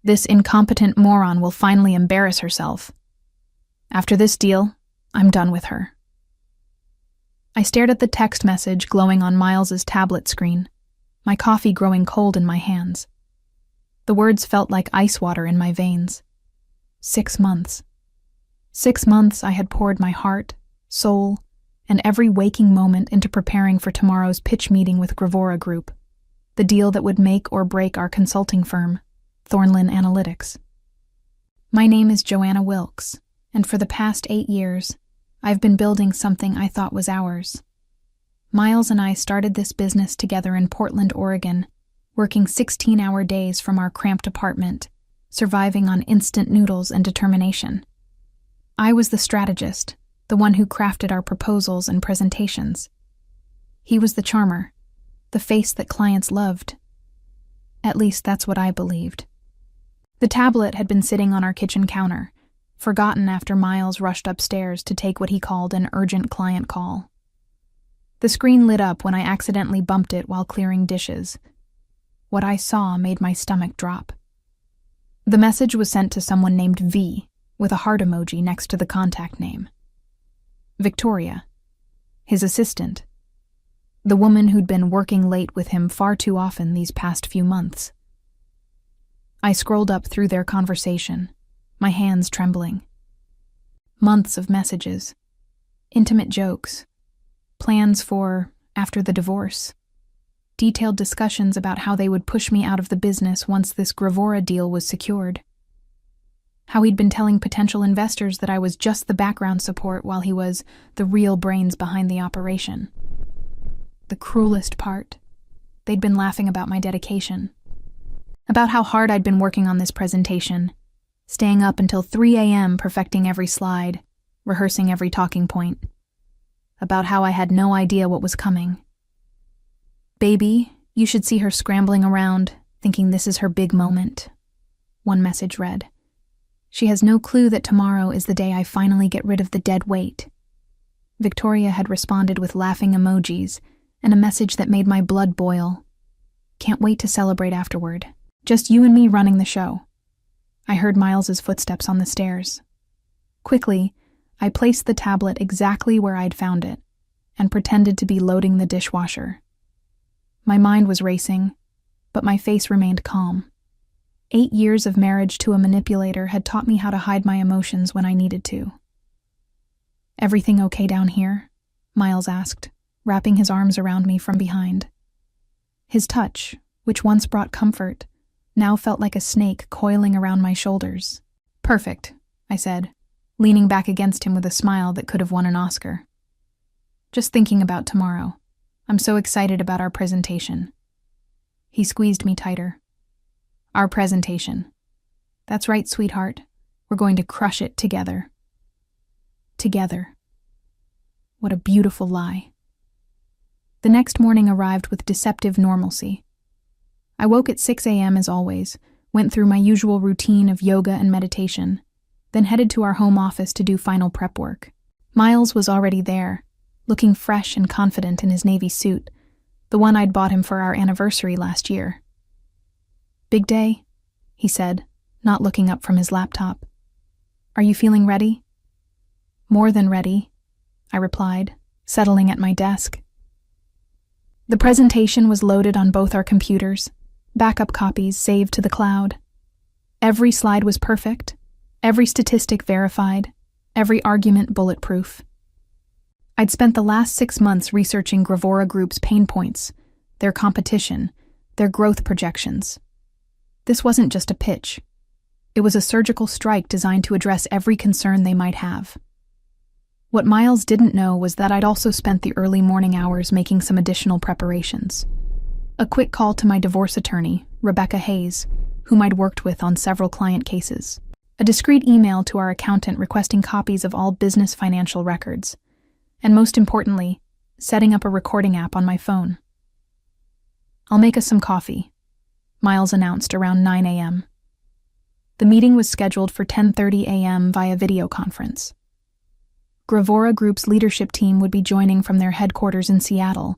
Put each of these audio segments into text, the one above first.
This incompetent moron will finally embarrass herself. After this deal, I'm done with her. I stared at the text message glowing on Miles's tablet screen, my coffee growing cold in my hands. The words felt like ice water in my veins. 6 months. 6 months I had poured my heart, soul, and every waking moment into preparing for tomorrow's pitch meeting with Gravora Group, the deal that would make or break our consulting firm, Thornlin Analytics. My name is Joanna Wilkes, and for the past 8 years, I've been building something I thought was ours. Miles and I started this business together in Portland, Oregon, working 16-hour days from our cramped apartment, surviving on instant noodles and determination. I was the strategist, the one who crafted our proposals and presentations. He was the charmer, the face that clients loved. At least that's what I believed. The tablet had been sitting on our kitchen counter, forgotten after Miles rushed upstairs to take what he called an urgent client call. The screen lit up when I accidentally bumped it while clearing dishes. What I saw made my stomach drop. The message was sent to someone named V, with a heart emoji next to the contact name. Victoria, his assistant, the woman who'd been working late with him far too often these past few months. I scrolled up through their conversation, my hands trembling. Months of messages, intimate jokes, plans for after the divorce, detailed discussions about how they would push me out of the business once this Gravora deal was secured. How he'd been telling potential investors that I was just the background support while he was the real brains behind the operation. The cruelest part, they'd been laughing about my dedication, about how hard I'd been working on this presentation, staying up until 3 a.m. perfecting every slide, rehearsing every talking point, about how I had no idea what was coming. Baby, you should see her scrambling around, thinking this is her big moment, one message read. She has no clue that tomorrow is the day I finally get rid of the dead weight. Victoria had responded with laughing emojis and a message that made my blood boil. Can't wait to celebrate afterward. Just you and me running the show. I heard Miles's footsteps on the stairs. Quickly, I placed the tablet exactly where I'd found it and pretended to be loading the dishwasher. My mind was racing, but my face remained calm. 8 years of marriage to a manipulator had taught me how to hide my emotions when I needed to. Everything okay down here? Miles asked, wrapping his arms around me from behind. His touch, which once brought comfort, now felt like a snake coiling around my shoulders. Perfect, I said, leaning back against him with a smile that could have won an Oscar. Just thinking about tomorrow. I'm so excited about our presentation. He squeezed me tighter. Our presentation. That's right, sweetheart. We're going to crush it together. Together. What a beautiful lie. The next morning arrived with deceptive normalcy. I woke at 6 a.m. as always, went through my usual routine of yoga and meditation, then headed to our home office to do final prep work. Miles was already there, looking fresh and confident in his navy suit, the one I'd bought him for our anniversary last year. Big day, he said, not looking up from his laptop. Are you feeling ready? More than ready, I replied, settling at my desk. The presentation was loaded on both our computers, backup copies saved to the cloud. Every slide was perfect, every statistic verified, every argument bulletproof. I'd spent the last 6 months researching Gravora Group's pain points, their competition, their growth projections. This wasn't just a pitch. It was a surgical strike designed to address every concern they might have. What Miles didn't know was that I'd also spent the early morning hours making some additional preparations. A quick call to my divorce attorney, Rebecca Hayes, whom I'd worked with on several client cases. A discreet email to our accountant requesting copies of all business financial records. And most importantly, setting up a recording app on my phone. I'll make us some coffee, Miles announced around 9 a.m. The meeting was scheduled for 10:30 a.m. via video conference. Gravora Group's leadership team would be joining from their headquarters in Seattle,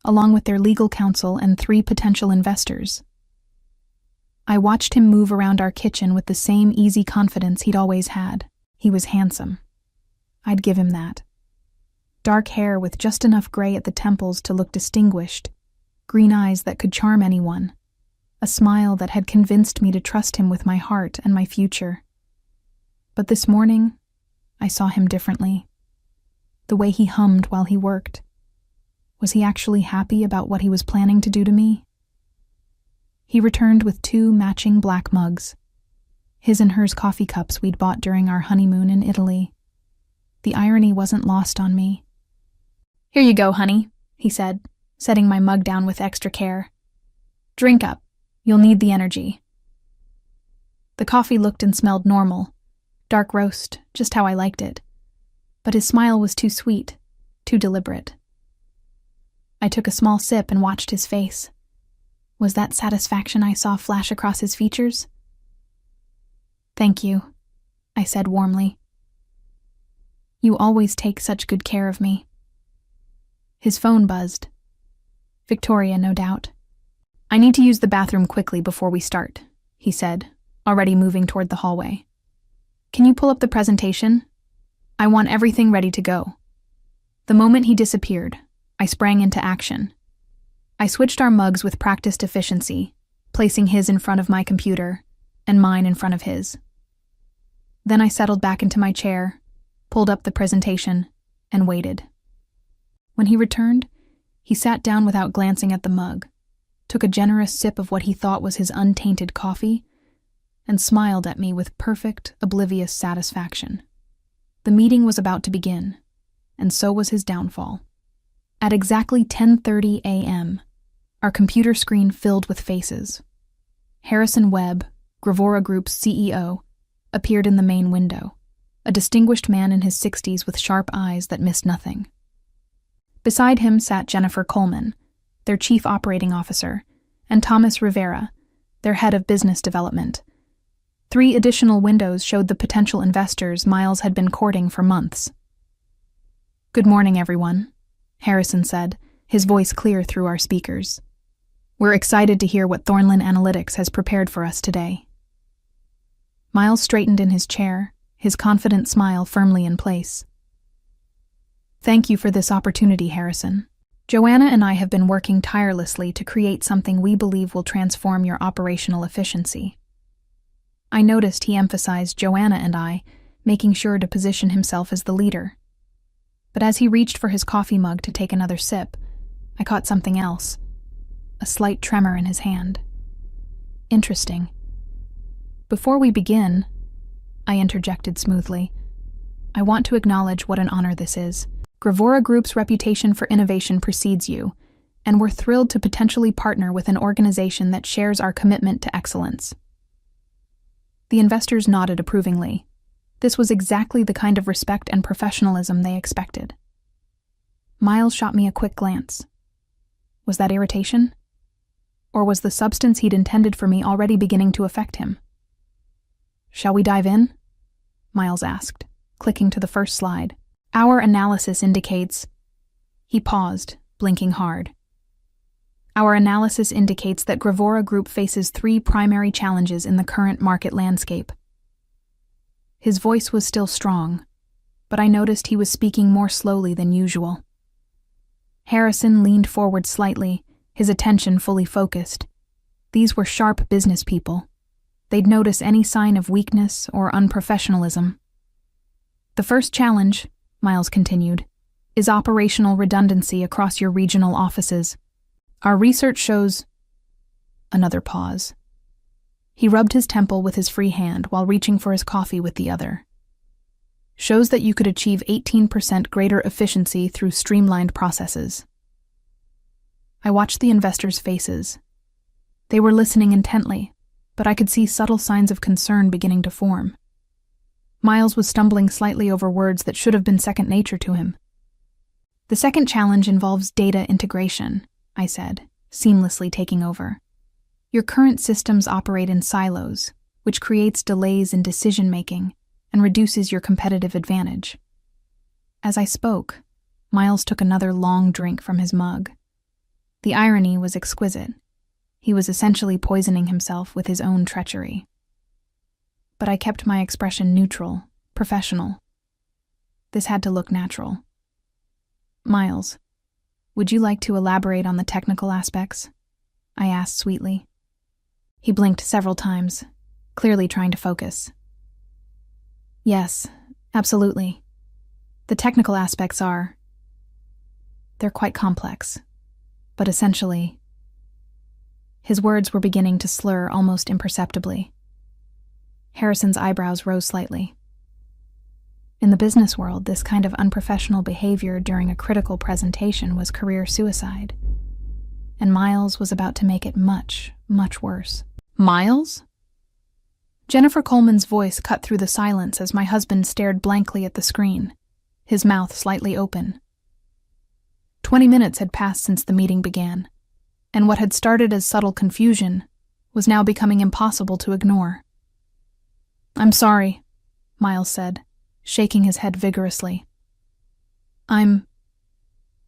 along with their legal counsel and 3 potential investors. I watched him move around our kitchen with the same easy confidence he'd always had. He was handsome. I'd give him that. Dark hair with just enough gray at the temples to look distinguished, green eyes that could charm anyone, a smile that had convinced me to trust him with my heart and my future. But this morning, I saw him differently. The way he hummed while he worked. Was he actually happy about what he was planning to do to me? He returned with 2 matching black mugs, his and hers coffee cups we'd bought during our honeymoon in Italy. The irony wasn't lost on me. "Here you go, honey," he said, setting my mug down with extra care. "Drink up. You'll need the energy." The coffee looked and smelled normal, dark roast, just how I liked it. But his smile was too sweet, too deliberate. I took a small sip and watched his face. Was that satisfaction I saw flash across his features? "Thank you," I said warmly. "You always take such good care of me." His phone buzzed. Victoria, no doubt. "I need to use the bathroom quickly before we start," he said, already moving toward the hallway. "Can you pull up the presentation? I want everything ready to go." The moment he disappeared, I sprang into action. I switched our mugs with practiced efficiency, placing his in front of my computer and mine in front of his. Then I settled back into my chair, pulled up the presentation, and waited. When he returned, he sat down without glancing at the mug, took a generous sip of what he thought was his untainted coffee, and smiled at me with perfect, oblivious satisfaction. The meeting was about to begin, and so was his downfall. At exactly 10:30 a.m., our computer screen filled with faces. Harrison Webb, Gravora Group's CEO, appeared in the main window, a distinguished man in his 60s with sharp eyes that missed nothing. Beside him sat Jennifer Coleman, their chief operating officer, and Thomas Rivera, their head of business development. 3 additional windows showed the potential investors Miles had been courting for months. "Good morning, everyone," Harrison said, his voice clear through our speakers. "We're excited to hear what Thornlin Analytics has prepared for us today." Miles straightened in his chair, his confident smile firmly in place. "Thank you for this opportunity, Harrison. Joanna and I have been working tirelessly to create something we believe will transform your operational efficiency." I noticed he emphasized Joanna and I, making sure to position himself as the leader. But as he reached for his coffee mug to take another sip, I caught something else. A slight tremor in his hand. "Interesting. Before we begin," I interjected smoothly, "I want to acknowledge what an honor this is. Gravora Group's reputation for innovation precedes you, and we're thrilled to potentially partner with an organization that shares our commitment to excellence." The investors nodded approvingly. This was exactly the kind of respect and professionalism they expected. Miles shot me a quick glance. Was that irritation? Or was the substance he'd intended for me already beginning to affect him? "Shall we dive in?" Miles asked, clicking to the first slide. "Our analysis indicates—" He paused, blinking hard. "Our analysis indicates that Gravora Group faces 3 primary challenges in the current market landscape." His voice was still strong, but I noticed he was speaking more slowly than usual. Harrison leaned forward slightly, his attention fully focused. These were sharp business people. They'd notice any sign of weakness or unprofessionalism. "The first challenge," Miles continued, "is operational redundancy across your regional offices. Our research shows—" Another pause. He rubbed his temple with his free hand while reaching for his coffee with the other. "Shows that you could achieve 18% greater efficiency through streamlined processes." I watched the investors' faces. They were listening intently, but I could see subtle signs of concern beginning to form. Miles was stumbling slightly over words that should have been second nature to him. "The second challenge involves data integration," I said, seamlessly taking over. "Your current systems operate in silos, which creates delays in decision-making and reduces your competitive advantage." As I spoke, Miles took another long drink from his mug. The irony was exquisite. He was essentially poisoning himself with his own treachery. But I kept my expression neutral, professional. This had to look natural. Miles, would you like to elaborate on the technical aspects? I asked sweetly. He blinked several times, clearly trying to focus. Yes, absolutely. The technical aspects they're quite complex, but essentially... His words were beginning to slur almost imperceptibly. Harrison's eyebrows rose slightly. In the business world, this kind of unprofessional behavior during a critical presentation was career suicide. And Miles was about to make it much, much worse. Miles? Jennifer Coleman's voice cut through the silence as my husband stared blankly at the screen, his mouth slightly open. 20 minutes had passed since the meeting began, and what had started as subtle confusion was now becoming impossible to ignore. I'm sorry, Miles said, shaking his head vigorously.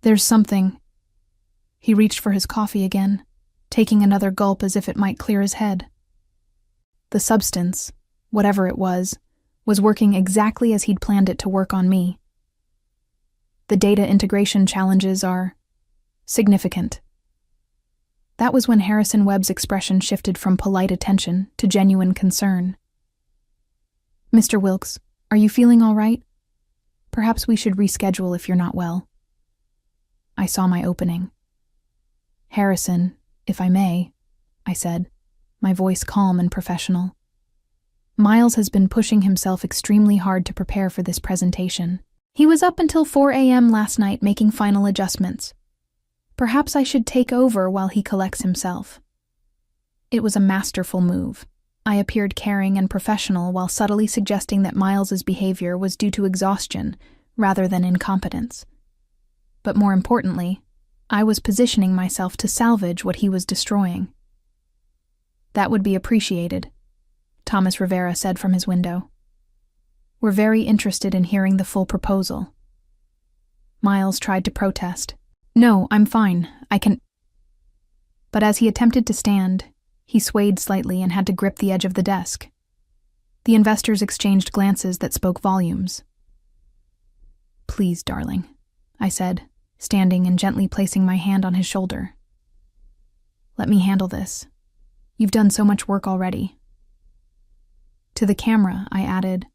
There's something. He reached for his coffee again, taking another gulp as if it might clear his head. The substance, whatever it was working exactly as he'd planned it to work on me. The data integration challenges are significant. That was when Harrison Webb's expression shifted from polite attention to genuine concern. Mr. Wilkes, are you feeling all right? Perhaps we should reschedule if you're not well. I saw my opening. Harrison, if I may, I said, my voice calm and professional. Miles has been pushing himself extremely hard to prepare for this presentation. He was up until 4 a.m. last night making final adjustments. Perhaps I should take over while he collects himself. It was a masterful move. I appeared caring and professional while subtly suggesting that Miles's behavior was due to exhaustion rather than incompetence. But more importantly, I was positioning myself to salvage what he was destroying. That would be appreciated, Thomas Rivera said from his window. We're very interested in hearing the full proposal. Miles tried to protest. No, I'm fine. I can... But as he attempted to stand, he swayed slightly and had to grip the edge of the desk. The investors exchanged glances that spoke volumes. Please, darling, I said, standing and gently placing my hand on his shoulder. Let me handle this. You've done so much work already. To the camera, I added,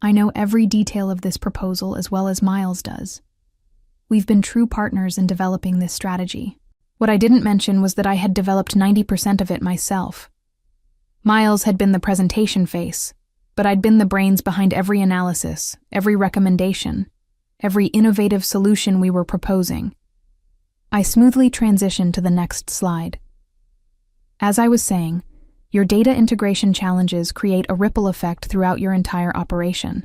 I know every detail of this proposal as well as Miles does. We've been true partners in developing this strategy. What I didn't mention was that I had developed 90% of it myself. Miles had been the presentation face, but I'd been the brains behind every analysis, every recommendation, every innovative solution we were proposing. I smoothly transitioned to the next slide. As I was saying, your data integration challenges create a ripple effect throughout your entire operation.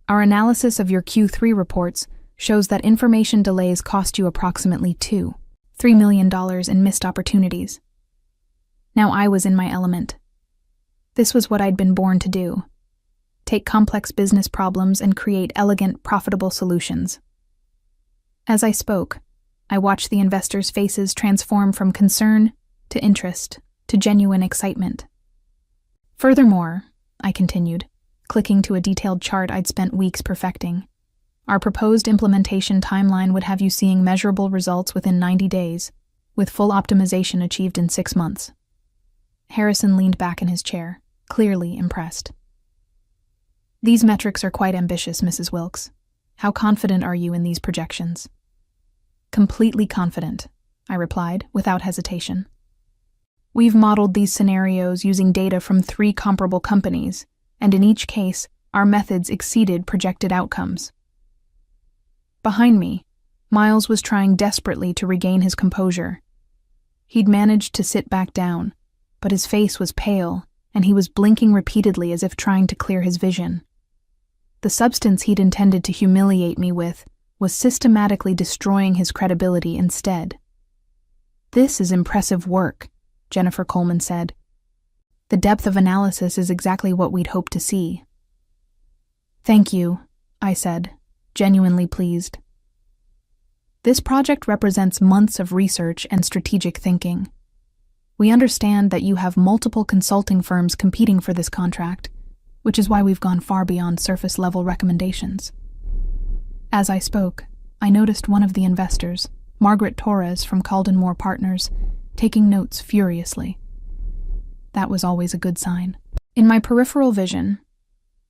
Our analysis of your Q3 reports shows that information delays cost you approximately $3 million in missed opportunities. Now I was in my element. This was what I'd been born to do. Take complex business problems and create elegant, profitable solutions. As I spoke, I watched the investors' faces transform from concern to interest to genuine excitement. Furthermore, I continued, clicking to a detailed chart I'd spent weeks perfecting, our proposed implementation timeline would have you seeing measurable results within 90 days, with full optimization achieved in 6 months. Harrison leaned back in his chair, clearly impressed. These metrics are quite ambitious, Mrs. Wilkes. How confident are you in these projections? Completely confident, I replied, without hesitation. We've modeled these scenarios using data from 3 comparable companies, and in each case, our methods exceeded projected outcomes. Behind me, Miles was trying desperately to regain his composure. He'd managed to sit back down, but his face was pale, and he was blinking repeatedly as if trying to clear his vision. The substance he'd intended to humiliate me with was systematically destroying his credibility instead. This is impressive work, Jennifer Coleman said. The depth of analysis is exactly what we'd hoped to see. Thank you, I said, genuinely pleased. This project represents months of research and strategic thinking. We understand that you have multiple consulting firms competing for this contract, which is why we've gone far beyond surface-level recommendations. As I spoke, I noticed one of the investors, Margaret Torres from Calden Moore Partners, taking notes furiously. That was always a good sign. In my peripheral vision,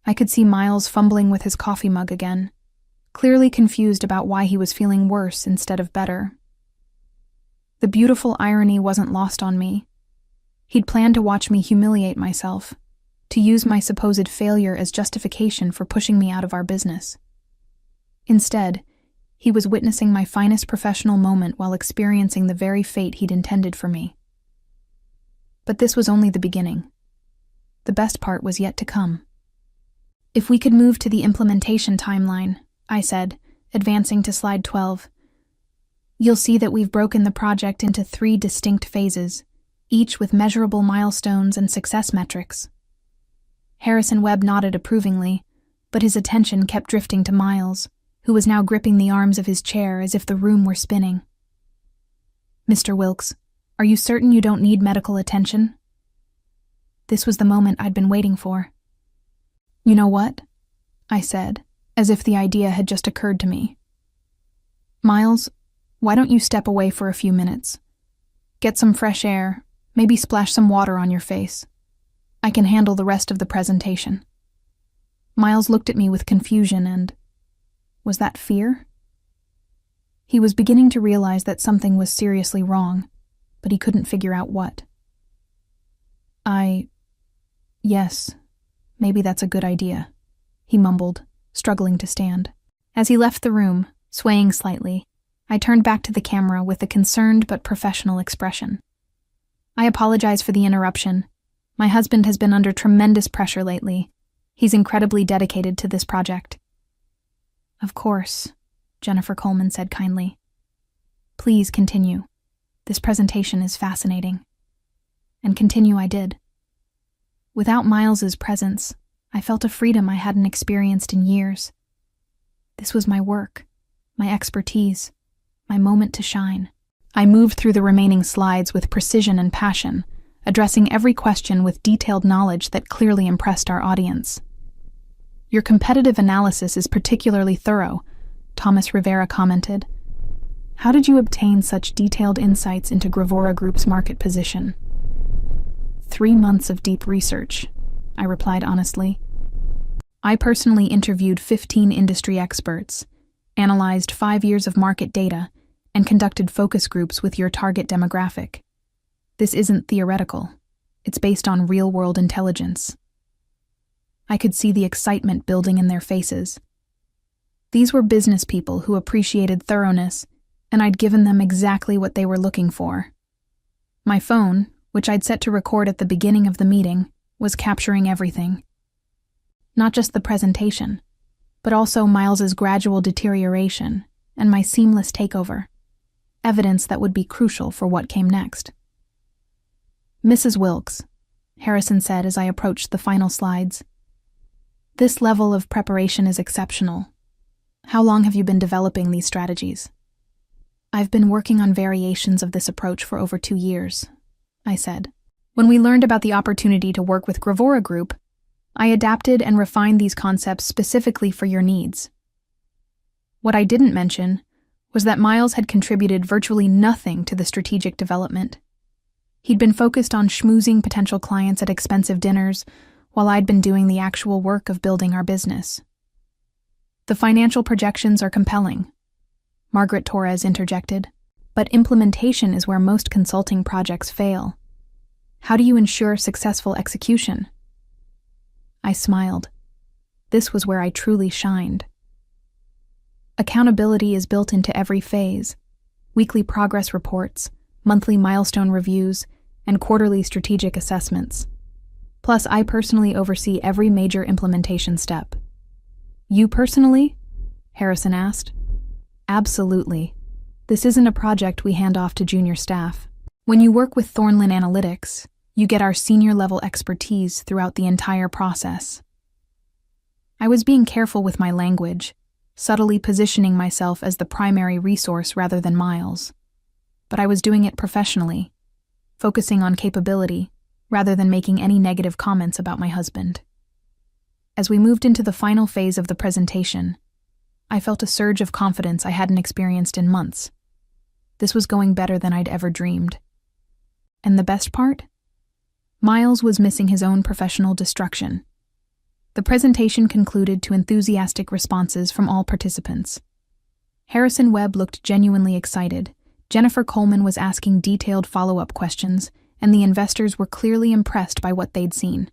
I could see Miles fumbling with his coffee mug again, clearly confused about why he was feeling worse instead of better. The beautiful irony wasn't lost on me. He'd planned to watch me humiliate myself, to use my supposed failure as justification for pushing me out of our business. Instead, he was witnessing my finest professional moment while experiencing the very fate he'd intended for me. But this was only the beginning. The best part was yet to come. If we could move to the implementation timeline, I said, advancing to slide 12. You'll see that we've broken the project into 3 distinct phases, each with measurable milestones and success metrics. Harrison Webb nodded approvingly, but his attention kept drifting to Miles, who was now gripping the arms of his chair as if the room were spinning. Mr. Wilkes, are you certain you don't need medical attention? This was the moment I'd been waiting for. You know what? I said, as if the idea had just occurred to me. Miles, why don't you step away for a few minutes? Get some fresh air, maybe splash some water on your face. I can handle the rest of the presentation. Miles looked at me with confusion and... was that fear? He was beginning to realize that something was seriously wrong, but he couldn't figure out what. Yes, maybe that's a good idea, he mumbled, struggling to stand. As he left the room, swaying slightly, I turned back to the camera with a concerned but professional expression. I apologize for the interruption. My husband has been under tremendous pressure lately. He's incredibly dedicated to this project. Of course, Jennifer Coleman said kindly. Please continue. This presentation is fascinating. And continue I did. Without Miles's presence, I felt a freedom I hadn't experienced in years. This was my work, my expertise, my moment to shine. I moved through the remaining slides with precision and passion, addressing every question with detailed knowledge that clearly impressed our audience. Your competitive analysis is particularly thorough, Thomas Rivera commented. How did you obtain such detailed insights into Gravora Group's market position? 3 months of deep research, I replied honestly. I personally interviewed 15 industry experts, analyzed 5 years of market data, and conducted focus groups with your target demographic. This isn't theoretical. It's based on real-world intelligence. I could see the excitement building in their faces. These were business people who appreciated thoroughness, and I'd given them exactly what they were looking for. My phone, which I'd set to record at the beginning of the meeting, was capturing everything. Not just the presentation, but also Miles's gradual deterioration and my seamless takeover, evidence that would be crucial for what came next. Mrs. Wilkes, Harrison said as I approached the final slides. This level of preparation is exceptional. How long have you been developing these strategies? I've been working on variations of this approach for over 2 years, I said. When we learned about the opportunity to work with Gravora Group, I adapted and refined these concepts specifically for your needs. What I didn't mention was that Miles had contributed virtually nothing to the strategic development. He'd been focused on schmoozing potential clients at expensive dinners, while I'd been doing the actual work of building our business. The financial projections are compelling, Margaret Torres interjected, but implementation is where most consulting projects fail. How do you ensure successful execution? I smiled. This was where I truly shined. Accountability is built into every phase. Weekly progress reports, monthly milestone reviews, and quarterly strategic assessments. Plus, I personally oversee every major implementation step. You personally? Harrison asked. Absolutely. This isn't a project we hand off to junior staff. When you work with Thornlin Analytics, you get our senior-level expertise throughout the entire process. I was being careful with my language, subtly positioning myself as the primary resource rather than Miles. But I was doing it professionally. focusing on capability rather than making any negative comments about my husband. As we moved into the final phase of the presentation, I felt a surge of confidence I hadn't experienced in months. This was going better than I'd ever dreamed. And the best part? Miles was missing his own professional destruction. The presentation concluded to enthusiastic responses from all participants. Harrison Webb looked genuinely excited, Jennifer Coleman was asking detailed follow-up questions, and the investors were clearly impressed by what they'd seen.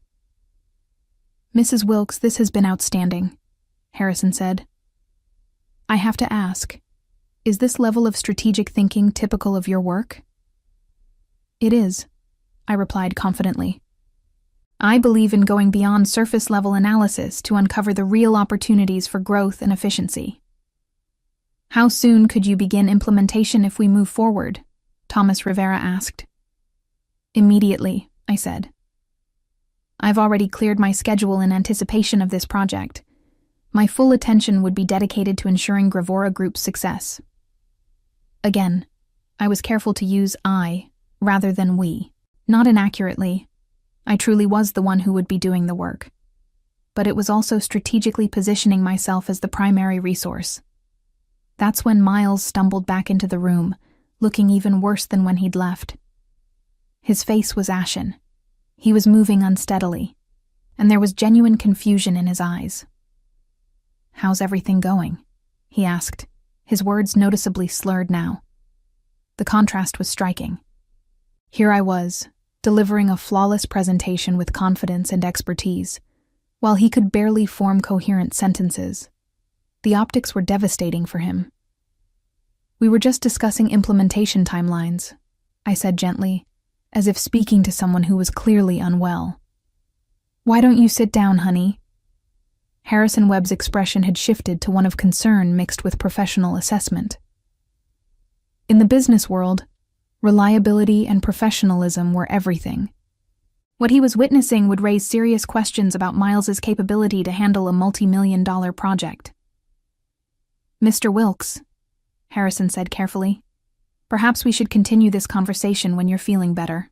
"Mrs. Wilkes, this has been outstanding," Harrison said. "I have to ask, is this level of strategic thinking typical of your work?" "It is," I replied confidently. "I believe in going beyond surface-level analysis to uncover the real opportunities for growth and efficiency." "How soon could you begin implementation if we move forward?" Thomas Rivera asked. "Immediately," I said. "I've already cleared my schedule in anticipation of this project. My full attention would be dedicated to ensuring Gravora Group's success." Again, I was careful to use I rather than we. Not inaccurately. I truly was the one who would be doing the work. But it was also strategically positioning myself as the primary resource. That's when Miles stumbled back into the room, looking even worse than when he'd left. His face was ashen. He was moving unsteadily, and there was genuine confusion in his eyes. "How's everything going?" he asked, his words noticeably slurred now. The contrast was striking. Here I was, delivering a flawless presentation with confidence and expertise, while he could barely form coherent sentences. The optics were devastating for him. "We were just discussing implementation timelines," I said gently, as if speaking to someone who was clearly unwell. "Why don't you sit down, honey?" Harrison Webb's expression had shifted to one of concern mixed with professional assessment. In the business world, reliability and professionalism were everything. What he was witnessing would raise serious questions about Miles's capability to handle a multi-million-dollar project. "Mr. Wilkes," Harrison said carefully, "perhaps we should continue this conversation when you're feeling better."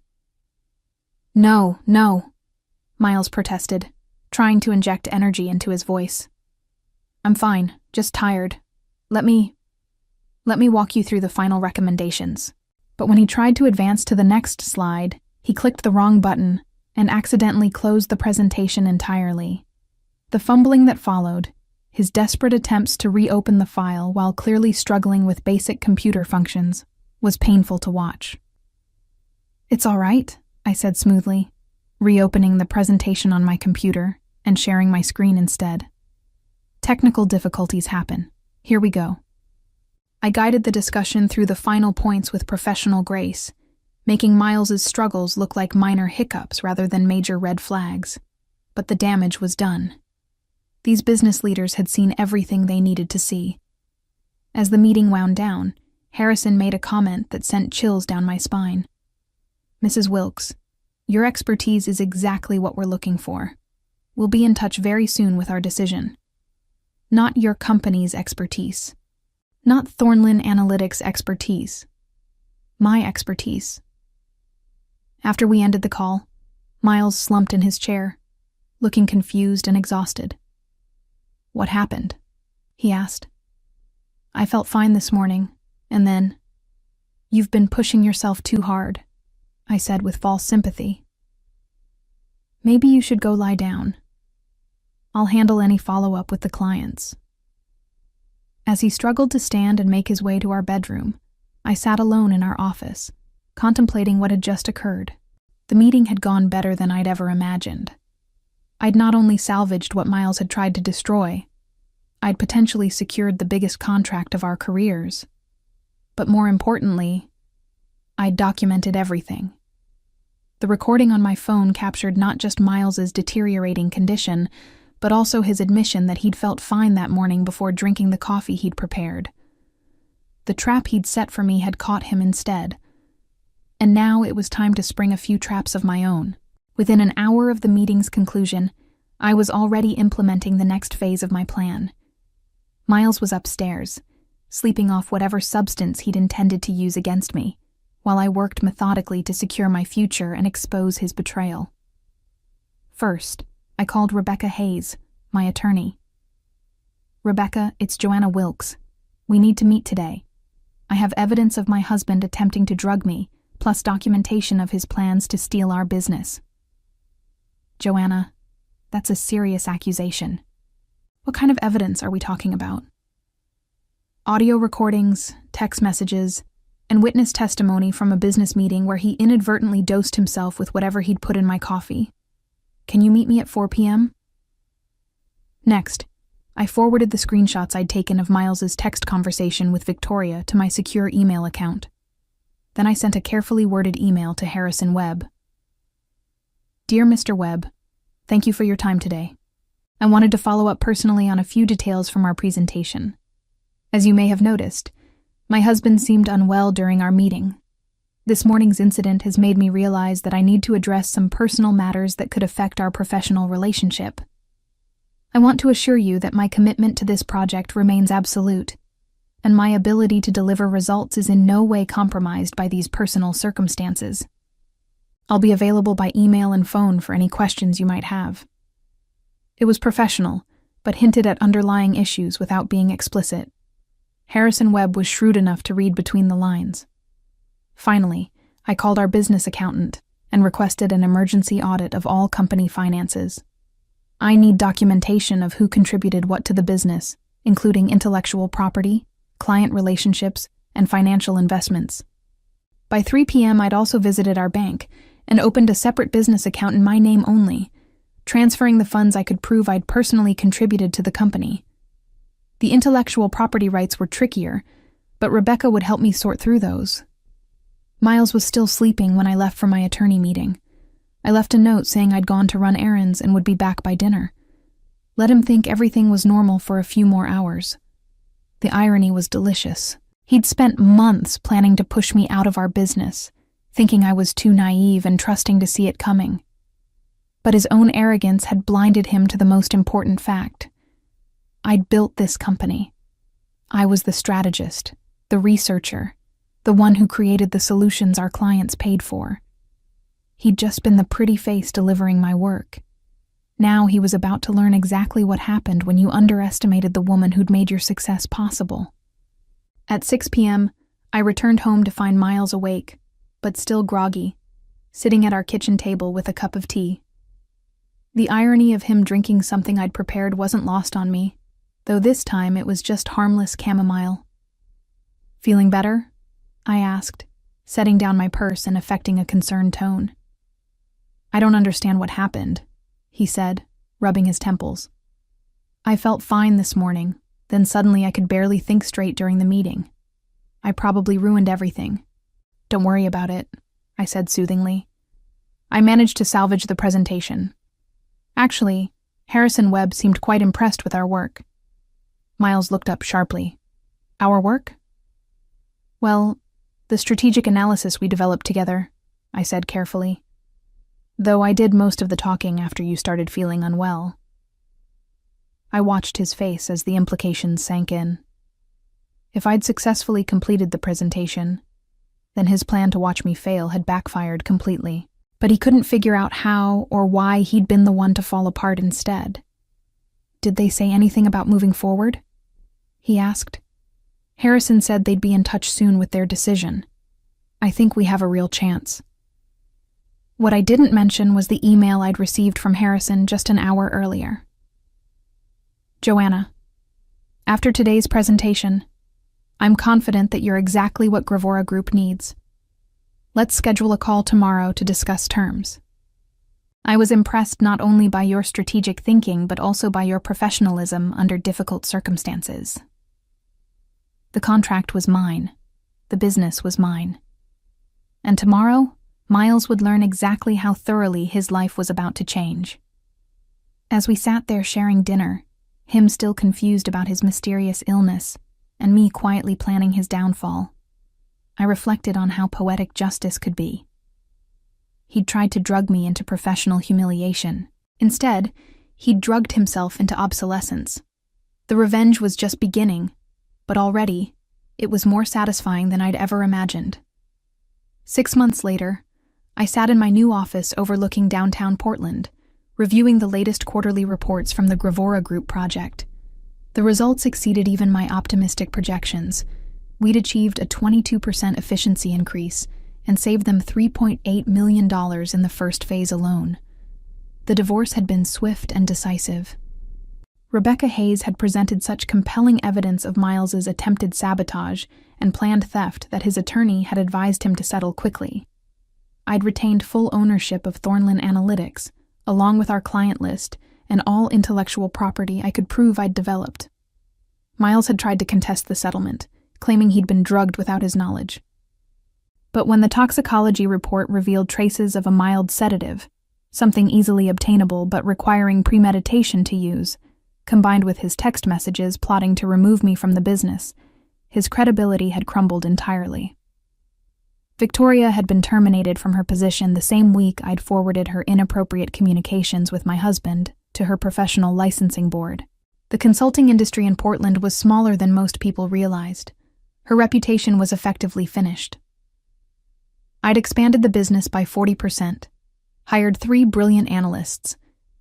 No, Miles protested, trying to inject energy into his voice. "I'm fine, just tired. Let me walk you through the final recommendations." But when he tried to advance to the next slide, he clicked the wrong button and accidentally closed the presentation entirely. The fumbling that followed, his desperate attempts to reopen the file while clearly struggling with basic computer functions, was painful to watch. "It's all right," I said smoothly, reopening the presentation on my computer and sharing my screen instead. "Technical difficulties happen. Here we go." I guided the discussion through the final points with professional grace, making Miles's struggles look like minor hiccups rather than major red flags. But the damage was done. These business leaders had seen everything they needed to see. As the meeting wound down, Harrison made a comment that sent chills down my spine. "Mrs. Wilkes, your expertise is exactly what we're looking for. We'll be in touch very soon with our decision." Not your company's expertise. Not Thornlin Analytics' expertise. My expertise. After we ended the call, Miles slumped in his chair, looking confused and exhausted. "What happened?" he asked. "I felt fine this morning, and then—" "You've been pushing yourself too hard," I said with false sympathy. "Maybe you should go lie down. I'll handle any follow-up with the clients." As he struggled to stand and make his way to our bedroom, I sat alone in our office, contemplating what had just occurred. The meeting had gone better than I'd ever imagined. I'd not only salvaged what Miles had tried to destroy, I'd potentially secured the biggest contract of our careers. But more importantly, I'd documented everything. The recording on my phone captured not just Miles's deteriorating condition, but also his admission that he'd felt fine that morning before drinking the coffee he'd prepared. The trap he'd set for me had caught him instead. And now it was time to spring a few traps of my own. Within an hour of the meeting's conclusion, I was already implementing the next phase of my plan. Miles was upstairs, sleeping off whatever substance he'd intended to use against me, while I worked methodically to secure my future and expose his betrayal. First, I called Rebecca Hayes, my attorney. "Rebecca, it's Joanna Wilkes. We need to meet today. I have evidence of my husband attempting to drug me, plus documentation of his plans to steal our business." "Joanna, that's a serious accusation. What kind of evidence are we talking about?" "Audio recordings, text messages, and witness testimony from a business meeting where he inadvertently dosed himself with whatever he'd put in my coffee. Can you meet me at 4 p.m.? Next, I forwarded the screenshots I'd taken of Miles's text conversation with Victoria to my secure email account. Then I sent a carefully worded email to Harrison Webb. "Dear Mr. Webb, thank you for your time today. I wanted to follow up personally on a few details from our presentation. As you may have noticed, my husband seemed unwell during our meeting. This morning's incident has made me realize that I need to address some personal matters that could affect our professional relationship. I want to assure you that my commitment to this project remains absolute, and my ability to deliver results is in no way compromised by these personal circumstances. I'll be available by email and phone for any questions you might have." It was professional, but hinted at underlying issues without being explicit. Harrison Webb was shrewd enough to read between the lines. Finally, I called our business accountant and requested an emergency audit of all company finances. I need documentation of who contributed what to the business, including intellectual property, client relationships, and financial investments. By 3 p.m., I'd also visited our bank and opened a separate business account in my name only, transferring the funds I could prove I'd personally contributed to the company. The intellectual property rights were trickier, but Rebecca would help me sort through those. Miles was still sleeping when I left for my attorney meeting. I left a note saying I'd gone to run errands and would be back by dinner. Let him think everything was normal for a few more hours. The irony was delicious. He'd spent months planning to push me out of our business, thinking I was too naive and trusting to see it coming. But his own arrogance had blinded him to the most important fact. I'd built this company. I was the strategist, the researcher, the one who created the solutions our clients paid for. He'd just been the pretty face delivering my work. Now he was about to learn exactly what happened when you underestimated the woman who'd made your success possible. At 6 p.m., I returned home to find Miles awake, but still groggy, sitting at our kitchen table with a cup of tea. The irony of him drinking something I'd prepared wasn't lost on me, though this time it was just harmless chamomile. "Feeling better?" I asked, setting down my purse and affecting a concerned tone. "I don't understand what happened," he said, rubbing his temples. "I felt fine this morning, then suddenly I could barely think straight during the meeting. I probably ruined everything." "Don't worry about it," I said soothingly. "I managed to salvage the presentation. Actually, Harrison Webb seemed quite impressed with our work." Miles looked up sharply. "Our work?" "Well, the strategic analysis we developed together," I said carefully. "Though I did most of the talking after you started feeling unwell." I watched his face as the implications sank in. If I'd successfully completed the presentation, then his plan to watch me fail had backfired completely. But he couldn't figure out how or why he'd been the one to fall apart instead. "Did they say anything about moving forward?" he asked. "Harrison said they'd be in touch soon with their decision. I think we have a real chance." What I didn't mention was the email I'd received from Harrison just an hour earlier. "Joanna, after today's presentation, I'm confident that you're exactly what Gravora Group needs. Let's schedule a call tomorrow to discuss terms. I was impressed not only by your strategic thinking but also by your professionalism under difficult circumstances. The contract was mine. The business was mine. And tomorrow, Miles would learn exactly how thoroughly his life was about to change." As we sat there sharing dinner, him still confused about his mysterious illness, and me quietly planning his downfall, I reflected on how poetic justice could be. He'd tried to drug me into professional humiliation. Instead, he'd drugged himself into obsolescence. The revenge was just beginning, but already, it was more satisfying than I'd ever imagined. 6 months later, I sat in my new office overlooking downtown Portland, reviewing the latest quarterly reports from the Gravora Group project. The results exceeded even my optimistic projections. We'd achieved a 22% efficiency increase and saved them $3.8 million in the first phase alone. The divorce had been swift and decisive. Rebecca Hayes had presented such compelling evidence of Miles's attempted sabotage and planned theft that his attorney had advised him to settle quickly. I'd retained full ownership of Thornland Analytics, along with our client list and all intellectual property I could prove I'd developed. Miles had tried to contest the settlement, claiming he'd been drugged without his knowledge. But when the toxicology report revealed traces of a mild sedative, something easily obtainable but requiring premeditation to use, combined with his text messages plotting to remove me from the business, his credibility had crumbled entirely. Victoria had been terminated from her position the same week I'd forwarded her inappropriate communications with my husband to her professional licensing board. The consulting industry in Portland was smaller than most people realized. Her reputation was effectively finished. I'd expanded the business by 40%, hired 3 brilliant analysts,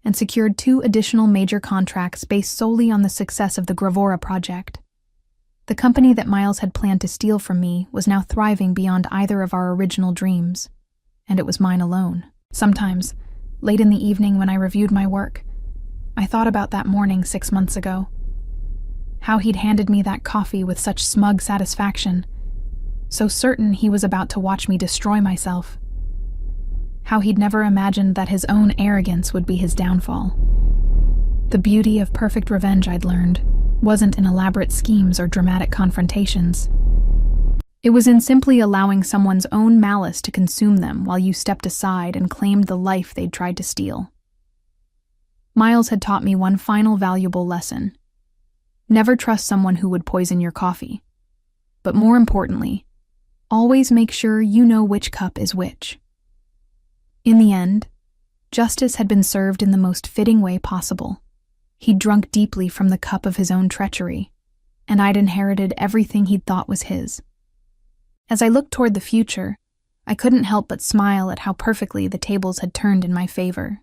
and secured 2 additional major contracts based solely on the success of the Gravora project. The company that Miles had planned to steal from me was now thriving beyond either of our original dreams, and it was mine alone. Sometimes, late in the evening when I reviewed my work, I thought about that morning 6 months ago. How he'd handed me that coffee with such smug satisfaction, so certain he was about to watch me destroy myself. How he'd never imagined that his own arrogance would be his downfall. The beauty of perfect revenge, I'd learned, wasn't in elaborate schemes or dramatic confrontations. It was in simply allowing someone's own malice to consume them while you stepped aside and claimed the life they'd tried to steal. Miles had taught me one final valuable lesson. Never trust someone who would poison your coffee. But more importantly, always make sure you know which cup is which. In the end, justice had been served in the most fitting way possible. He'd drunk deeply from the cup of his own treachery, and I'd inherited everything he'd thought was his. As I looked toward the future, I couldn't help but smile at how perfectly the tables had turned in my favor.